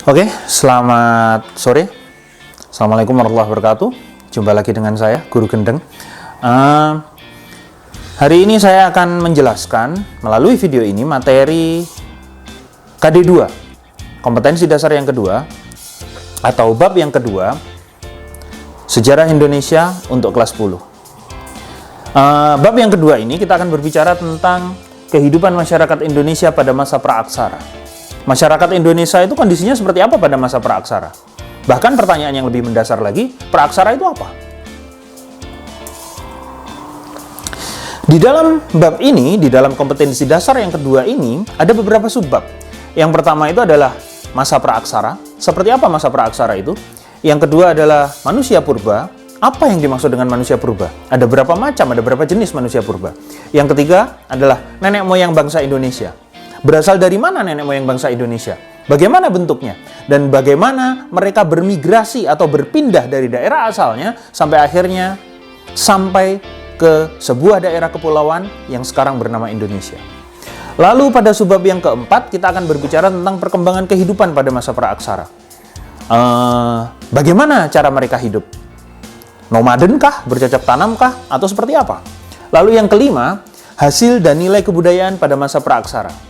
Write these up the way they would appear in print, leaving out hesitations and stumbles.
Oke, selamat sore. Assalamualaikum warahmatullahi wabarakatuh. Jumpa lagi dengan saya, Guru Gendeng. Hari ini saya akan menjelaskan melalui video ini materi KD2, kompetensi dasar yang kedua, atau bab yang kedua, Sejarah Indonesia untuk kelas 10. Bab yang kedua ini kita akan berbicara tentang kehidupan masyarakat Indonesia pada masa praaksara. Masyarakat Indonesia itu kondisinya seperti apa pada masa praaksara? Bahkan pertanyaan yang lebih mendasar lagi, praaksara itu apa? Di dalam bab ini, di dalam kompetensi dasar yang kedua ini, ada beberapa subbab. Yang pertama itu adalah masa praaksara. Seperti apa masa praaksara itu? Yang kedua adalah manusia purba. Apa yang dimaksud dengan manusia purba? Ada berapa macam, ada berapa jenis manusia purba? Yang ketiga adalah nenek moyang bangsa Indonesia. Berasal dari mana nenek moyang bangsa Indonesia? Bagaimana bentuknya? Dan bagaimana mereka bermigrasi atau berpindah dari daerah asalnya sampai akhirnya sampai ke sebuah daerah kepulauan yang sekarang bernama Indonesia. Lalu pada subbab yang keempat kita akan berbicara tentang perkembangan kehidupan pada masa praaksara. Bagaimana cara mereka hidup? Nomadenkah? Bercocok tanamkah? Atau seperti apa? Lalu yang kelima, hasil dan nilai kebudayaan pada masa praaksara.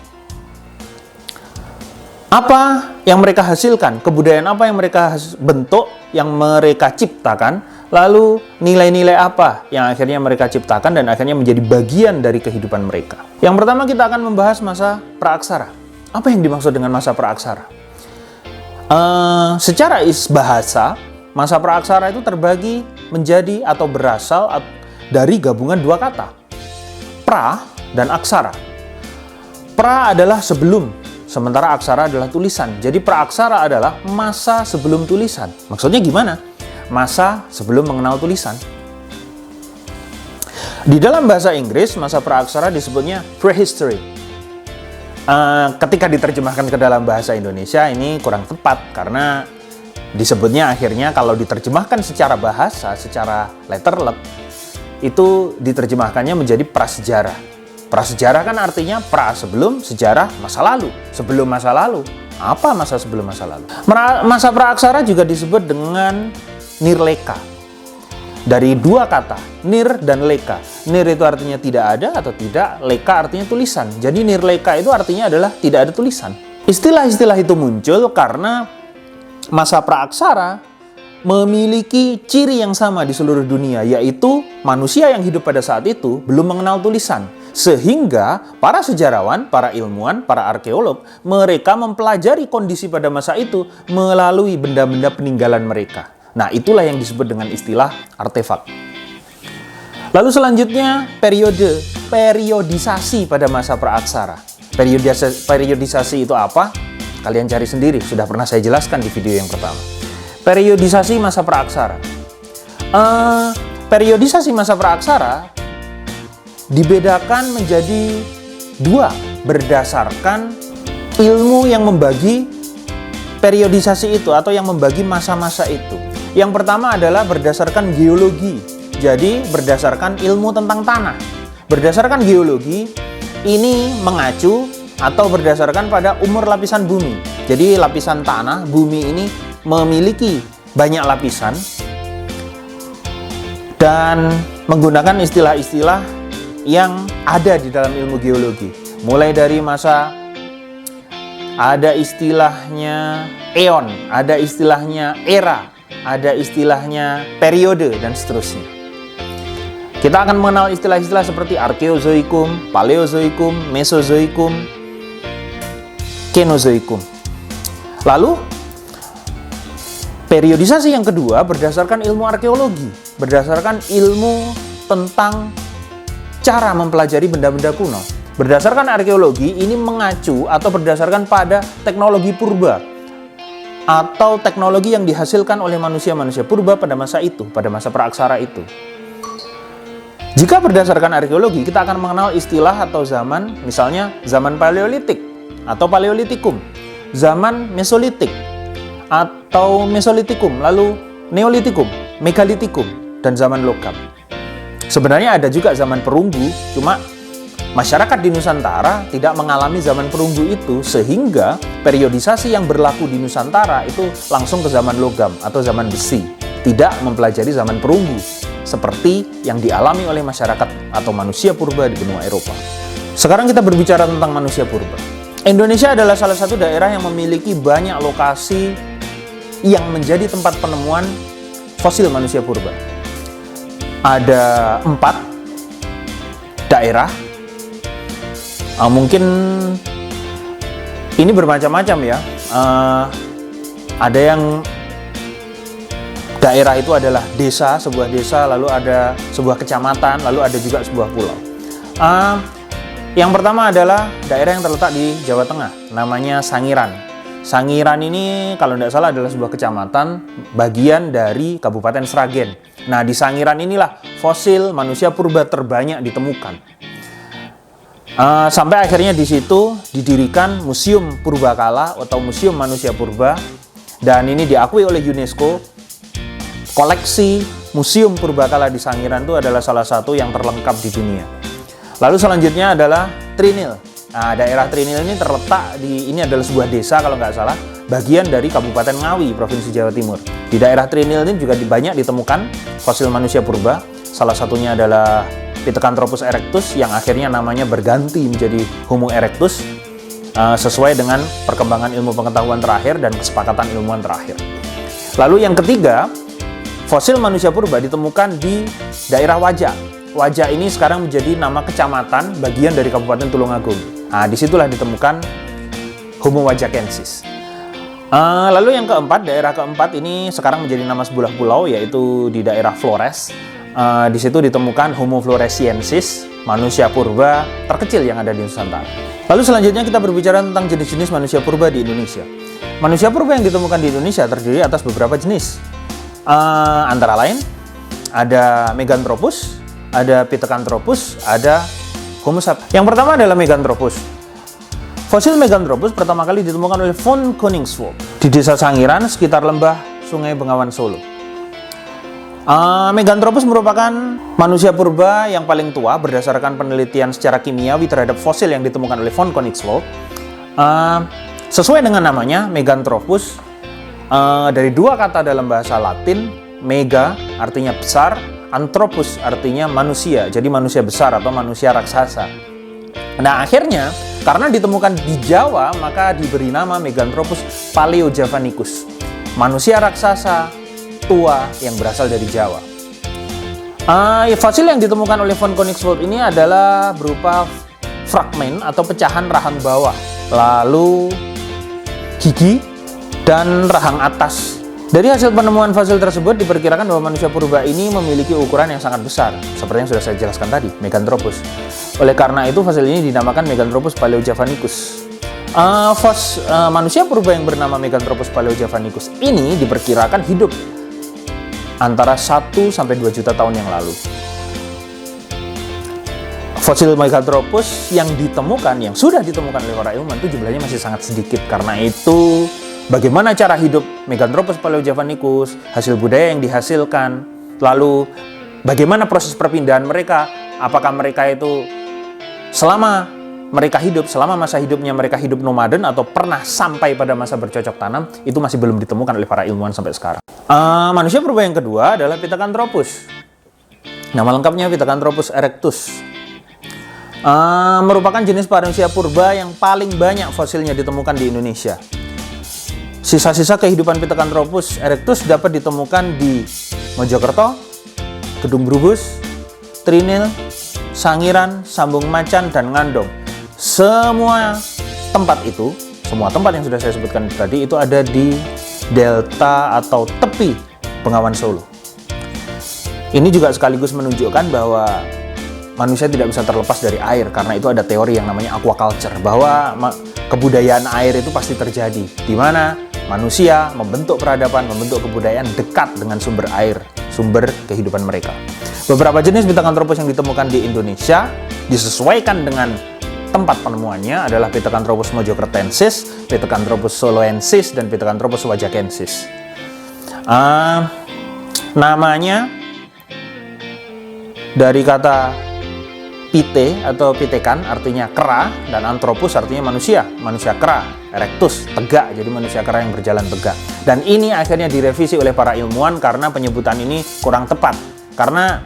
Apa yang mereka hasilkan? Kebudayaan apa yang mereka bentuk, yang mereka ciptakan? Lalu nilai-nilai apa yang akhirnya mereka ciptakan dan akhirnya menjadi bagian dari kehidupan mereka? Yang pertama kita akan membahas masa praaksara. Apa yang dimaksud dengan masa praaksara? Secara bahasa, masa praaksara itu terbagi menjadi atau berasal dari gabungan dua kata, pra dan aksara. Pra adalah sebelum, sementara aksara adalah tulisan. Jadi praaksara adalah masa sebelum tulisan. Maksudnya gimana? Masa sebelum mengenal tulisan. Di dalam bahasa Inggris, masa praaksara disebutnya prehistory. Ketika diterjemahkan ke dalam bahasa Indonesia ini kurang tepat karena disebutnya akhirnya kalau diterjemahkan secara bahasa, secara letterlet, itu diterjemahkannya menjadi prasejarah. Prasejarah kan artinya pra sebelum, sejarah masa lalu. Sebelum masa lalu. Apa masa sebelum masa lalu? Masa praaksara juga disebut dengan nirleka. Dari dua kata, nir dan leka. Nir itu artinya tidak ada atau tidak, leka artinya tulisan. Jadi nirleka itu artinya adalah tidak ada tulisan. Istilah-istilah itu muncul karena masa praaksara memiliki ciri yang sama di seluruh dunia, yaitu manusia yang hidup pada saat itu belum mengenal tulisan. Sehingga para sejarawan, para ilmuwan, para arkeolog, mereka mempelajari kondisi pada masa itu melalui benda-benda peninggalan mereka. Nah, itulah yang disebut dengan istilah artefak. Lalu selanjutnya, periodisasi pada masa praaksara. Periodisasi itu apa? Kalian cari sendiri, sudah pernah saya jelaskan di video yang pertama. Periodisasi masa praaksara. Periodisasi masa praaksara dibedakan menjadi dua berdasarkan ilmu yang membagi periodisasi itu atau yang membagi masa-masa itu. Yang pertama adalah berdasarkan geologi. Jadi berdasarkan ilmu tentang tanah. Berdasarkan geologi ini mengacu atau berdasarkan pada umur lapisan bumi. Jadi lapisan tanah, bumi ini memiliki banyak lapisan dan menggunakan istilah-istilah yang ada di dalam ilmu geologi. Mulai dari masa, ada istilahnya eon, ada istilahnya era, ada istilahnya periode, dan seterusnya. Kita akan mengenal istilah-istilah seperti arkeozoikum, paleozoikum, mesozoikum, kenozoikum. Lalu, periodisasi yang kedua berdasarkan ilmu arkeologi, berdasarkan ilmu tentang cara mempelajari benda-benda kuno. Berdasarkan arkeologi, ini mengacu atau berdasarkan pada teknologi purba atau teknologi yang dihasilkan oleh manusia-manusia purba pada masa itu, pada masa praaksara itu. Jika berdasarkan arkeologi, kita akan mengenal istilah atau zaman, misalnya zaman Paleolitik atau Paleolitikum, zaman Mesolitik atau Mesolitikum, lalu Neolitikum, Megalitikum, dan zaman logam. Sebenarnya ada juga zaman perunggu, cuma masyarakat di Nusantara tidak mengalami zaman perunggu itu, sehingga periodisasi yang berlaku di Nusantara itu langsung ke zaman logam atau zaman besi, tidak mempelajari zaman perunggu seperti yang dialami oleh masyarakat atau manusia purba di benua Eropa. Sekarang kita berbicara tentang manusia purba. Indonesia adalah salah satu daerah yang memiliki banyak lokasi yang menjadi tempat penemuan fosil manusia purba. Ada 4 daerah. Mungkin ini bermacam-macam ya. Ada yang daerah itu adalah desa, sebuah desa, lalu ada sebuah kecamatan, lalu ada juga sebuah pulau. Yang pertama adalah daerah yang terletak di Jawa Tengah, namanya Sangiran. Sangiran ini kalau tidak salah adalah sebuah kecamatan bagian dari Kabupaten Sragen. Nah, di Sangiran inilah fosil manusia purba terbanyak ditemukan. Sampai akhirnya di situ didirikan Museum Purbakala atau Museum Manusia Purba, dan ini diakui oleh UNESCO. Koleksi Museum Purbakala di Sangiran itu adalah salah satu yang terlengkap di dunia. Lalu selanjutnya adalah Trinil. Nah, daerah Trinil ini terletak ini adalah sebuah desa kalau nggak salah, bagian dari Kabupaten Ngawi, Provinsi Jawa Timur. Di daerah Trinil ini juga banyak ditemukan fosil manusia purba. Salah satunya adalah Pithecanthropus erectus yang akhirnya namanya berganti menjadi Homo erectus sesuai dengan perkembangan ilmu pengetahuan terakhir dan kesepakatan ilmuwan terakhir. Lalu yang ketiga, fosil manusia purba ditemukan di daerah Wajak. Wajak ini sekarang menjadi nama kecamatan bagian dari Kabupaten Tulungagung. Nah, disitulah ditemukan Homo wajakensis. Lalu yang keempat, daerah keempat ini sekarang menjadi nama sebuah pulau, yaitu di daerah Flores. Di situ ditemukan Homo floresiensis, manusia purba terkecil yang ada di Nusantara. Lalu selanjutnya kita berbicara tentang jenis-jenis manusia purba di Indonesia. Manusia purba yang ditemukan di Indonesia terdiri atas beberapa jenis. Antara lain ada Meganthropus, ada Pithecanthropus, ada Homo sapiens. Yang pertama adalah Meganthropus. Fosil Meganthropus pertama kali ditemukan oleh von Koningswald di desa Sangiran sekitar lembah Sungai Bengawan Solo. Meganthropus merupakan manusia purba yang paling tua berdasarkan penelitian secara kimiawi terhadap fosil yang ditemukan oleh von Koningswald. Sesuai dengan namanya, Meganthropus dari 2 kata dalam bahasa Latin, mega artinya besar, anthropus artinya manusia, jadi manusia besar atau manusia raksasa. Nah, akhirnya karena ditemukan di Jawa, maka diberi nama Meganthropus paleojavanicus, manusia raksasa tua yang berasal dari Jawa. Fosil yang ditemukan oleh von Koningswald ini adalah berupa fragmen atau pecahan rahang bawah, lalu gigi, dan rahang atas. Dari hasil penemuan fosil tersebut diperkirakan bahwa manusia purba ini memiliki ukuran yang sangat besar, seperti yang sudah saya jelaskan tadi, Meganthropus. Oleh karena itu fosil ini dinamakan Meganthropus paleojavanicus. Manusia purba yang bernama Meganthropus paleojavanicus ini diperkirakan hidup antara 1-2 juta tahun yang lalu. Fosil Meganthropus yang sudah ditemukan oleh para ilmuwan itu jumlahnya masih sangat sedikit. Karena itu, bagaimana cara hidup Meganthropus paleojavanicus, hasil budaya yang dihasilkan, lalu bagaimana proses perpindahan mereka, apakah mereka itu selama masa hidupnya mereka hidup nomaden atau pernah sampai pada masa bercocok tanam, itu masih belum ditemukan oleh para ilmuwan sampai sekarang. Manusia purba yang kedua adalah Pithecanthropus. Nama lengkapnya Pithecanthropus erectus. Merupakan jenis manusia purba yang paling banyak fosilnya ditemukan di Indonesia. Sisa-sisa kehidupan Pithecanthropus erectus dapat ditemukan di Mojokerto, Gedung Brubus, Trinil, Sangiran, Sambung Macan, dan Ngandong. Semua tempat yang sudah saya sebutkan tadi itu ada di delta atau tepi Bengawan Solo. Ini juga sekaligus menunjukkan bahwa manusia tidak bisa terlepas dari air, karena itu ada teori yang namanya aquaculture, bahwa kebudayaan air itu pasti terjadi, di mana manusia membentuk peradaban, membentuk kebudayaan dekat dengan sumber air, sumber kehidupan mereka. Beberapa jenis Pithecanthropus yang ditemukan di Indonesia disesuaikan dengan tempat penemuannya adalah Pithecanthropus mojokertensis, Pithecanthropus soloensis, dan Pithecanthropus wajakensis. Namanya dari kata pite atau pitekan artinya kera, dan anthropus artinya manusia kera, erectus, tegak, jadi manusia kera yang berjalan tegak. Dan ini akhirnya direvisi oleh para ilmuwan karena penyebutan ini kurang tepat, karena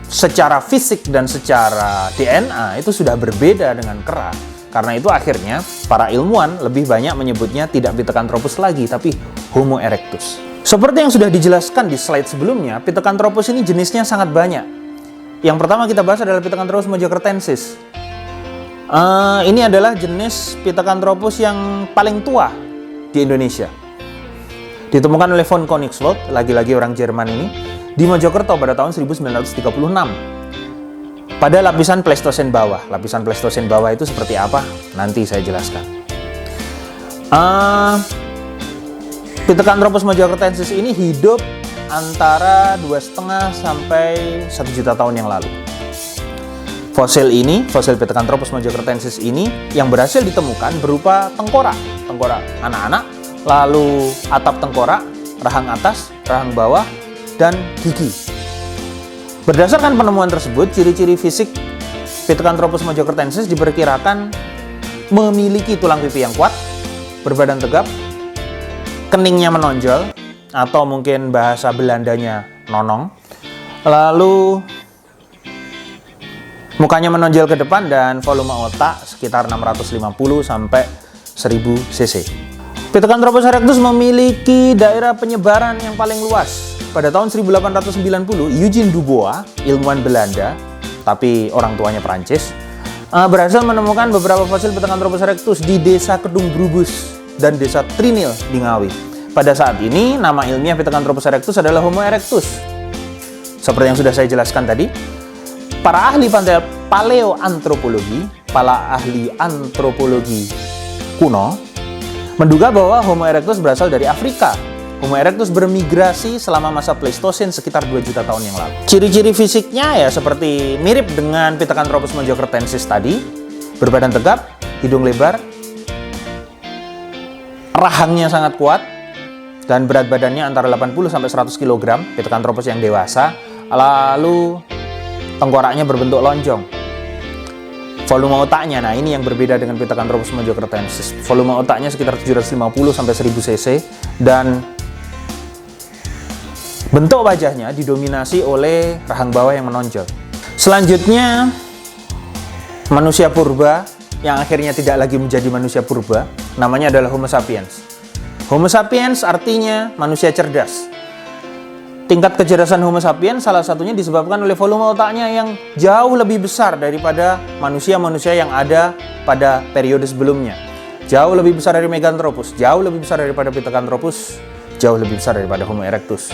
secara fisik dan secara DNA itu sudah berbeda dengan kera. Karena itu akhirnya para ilmuwan lebih banyak menyebutnya tidak Pithecanthropus lagi, tapi Homo erectus. Seperti yang sudah dijelaskan di slide sebelumnya, Pithecanthropus ini jenisnya sangat banyak. Yang pertama kita bahas adalah Pithecanthropus mojokertensis. Ini adalah jenis Pithecanthropus yang paling tua di Indonesia. Ditemukan oleh von Königswald, lagi-lagi orang Jerman ini, di Mojokerto pada tahun 1936. Pada lapisan Pleistosen bawah. Lapisan Pleistosen bawah itu seperti apa? Nanti saya jelaskan. Pithecanthropus mojokertensis ini hidup antara 2,5 sampai 1 juta tahun yang lalu. Fosil Pithecanthropus mojokertensis ini yang berhasil ditemukan berupa tengkorak anak-anak, lalu atap tengkorak, rahang atas, rahang bawah, dan gigi. Berdasarkan penemuan tersebut, ciri-ciri fisik Pithecanthropus mojokertensis diperkirakan memiliki tulang pipi yang kuat, berbadan tegap, keningnya menonjol, atau mungkin bahasa Belandanya nonong, lalu mukanya menonjol ke depan, dan volume otak sekitar 650 sampai 1000 cc. Pithecanthropus erectus memiliki daerah penyebaran yang paling luas. Pada tahun 1890, Eugene Dubois, ilmuwan Belanda, tapi orang tuanya Prancis, berhasil menemukan beberapa fosil Pithecanthropus erectus di desa Kedung Brubus dan desa Trinil di Ngawi. Pada saat ini, nama ilmiah Pithecanthropus erectus adalah Homo erectus. Seperti yang sudah saya jelaskan tadi, para ahli paleoantropologi, para ahli antropologi kuno, menduga bahwa Homo erectus berasal dari Afrika. Homo erectus bermigrasi selama masa Pleistosen sekitar 2 juta tahun yang lalu. Ciri-ciri fisiknya ya seperti mirip dengan Pithecanthropus mojokertensis tadi, berbadan tegap, hidung lebar, rahangnya sangat kuat, dan berat badannya antara 80 sampai 100 kg, Pithecanthropus yang dewasa, lalu tengkoraknya berbentuk lonjong. Volume otaknya, nah ini yang berbeda dengan Pithecanthropus mojokertensis. Volume otaknya sekitar 750 sampai 1000 cc, dan bentuk wajahnya didominasi oleh rahang bawah yang menonjol. Selanjutnya, manusia purba yang akhirnya tidak lagi menjadi manusia purba, namanya adalah Homo sapiens. Homo sapiens artinya manusia cerdas. Tingkat kecerdasan Homo sapiens salah satunya disebabkan oleh volume otaknya yang jauh lebih besar daripada manusia-manusia yang ada pada periode sebelumnya. Jauh lebih besar dari Meganthropus, jauh lebih besar daripada Pithecanthropus, jauh lebih besar daripada Homo erectus.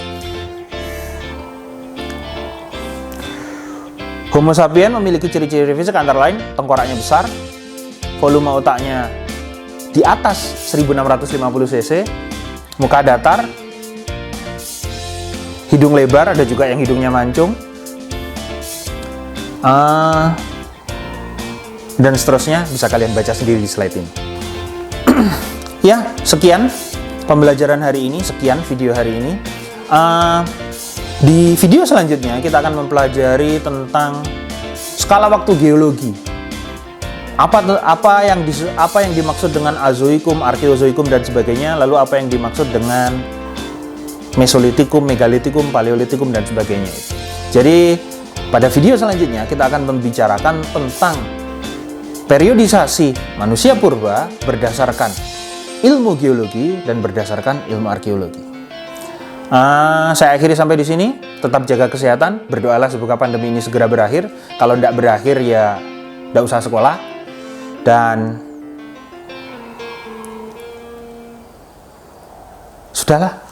Homo sapiens memiliki ciri-ciri fisik antara lain tengkoraknya besar, volume otaknya di atas 1650 cc, muka datar, hidung lebar, ada juga yang hidungnya mancung, dan seterusnya bisa kalian baca sendiri di slide ini. Ya, sekian pembelajaran hari ini, sekian video hari ini. Di video selanjutnya kita akan mempelajari tentang skala waktu geologi. Apa yang dimaksud dengan Azoikum, Arkeozoikum, dan sebagainya, lalu apa yang dimaksud dengan Mesolitikum, Megalitikum, Paleolitikum, dan sebagainya. Jadi pada video selanjutnya kita akan membicarakan tentang periodisasi manusia purba berdasarkan ilmu geologi dan berdasarkan ilmu arkeologi. Saya akhiri sampai di sini. Tetap jaga kesehatan, berdoalah semoga pandemi ini segera berakhir. Kalau tidak berakhir ya tidak usah sekolah. Dan sudahlah.